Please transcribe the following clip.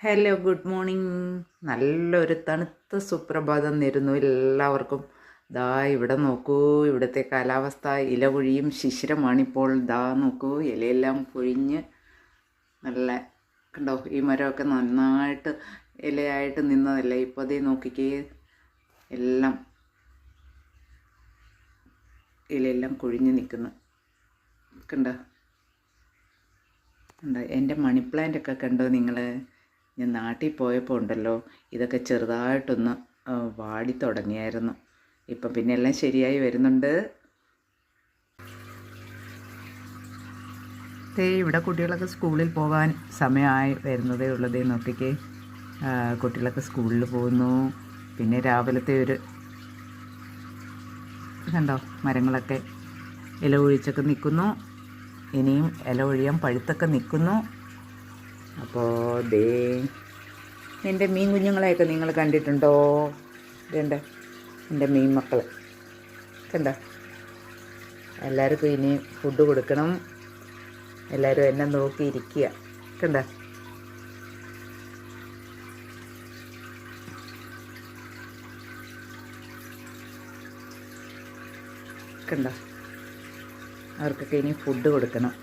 Hello, good morning. നല്ലൊരു തണുത്ത സുപ്രഭാതം നേരുന്നു എല്ലാവർക്കും. ദാ ഇവിടെ നോക്കൂ, ഇവിടുത്തെ കാലാവസ്ഥ ഇല പൊഴിയും ശിശിരമാണിപ്പോൾ. ദാ നോക്കൂ, ഇലയെല്ലാം പൊഴിഞ്ഞ് നല്ല കണ്ടോ, ഈ മരമൊക്കെ നന്നായിട്ട് ഇലയായിട്ട് നിന്നതല്ലേ. ഇപ്പോൾ അതേ നോക്കിക്കേ, എല്ലാം ഇലയെല്ലാം കൊഴിഞ്ഞ് നിൽക്കുന്നു. കണ്ടോ കണ്ടോ, എൻ്റെ മണി പ്ലാന്റൊക്കെ കണ്ടോ നിങ്ങൾ? ഞാൻ നാട്ടിൽ പോയപ്പോൾ ഉണ്ടല്ലോ, ഇതൊക്കെ ചെറുതായിട്ടൊന്ന് വാടി തുടങ്ങിയായിരുന്നു. ഇപ്പം പിന്നെ എല്ലാം ശരിയായി വരുന്നുണ്ട്. ഇവിടെ കുട്ടികളൊക്കെ സ്കൂളിൽ പോകാൻ സമയമായി വരുന്നതേ ഉള്ളതേ നോക്കിക്കേ. കുട്ടികളൊക്കെ സ്കൂളിൽ പോകുന്നു. പിന്നെ രാവിലത്തെ ഒരു കണ്ടോ, മരങ്ങളൊക്കെ ഇല ഒഴിച്ചൊക്കെ നിൽക്കുന്നു. ഇനിയും ഇല ഒഴിയാൻ പഴുത്തൊക്കെ നിൽക്കുന്നു. അപ്പോൾ ദേ എൻ്റെ മീൻ കുഞ്ഞുങ്ങളെയൊക്കെ നിങ്ങൾ കണ്ടിട്ടുണ്ടോ? ഇതുണ്ട് എൻ്റെ മീൻ മക്കൾ. കണ്ടോ, എല്ലാവർക്കും ഇനി ഫുഡ് കൊടുക്കണം. എല്ലാവരും എന്നെ നോക്കിയിരിക്കുക. കണ്ടോ, കണ്ടോ, അവർക്കൊക്കെ ഇനി ഫുഡ് കൊടുക്കണം.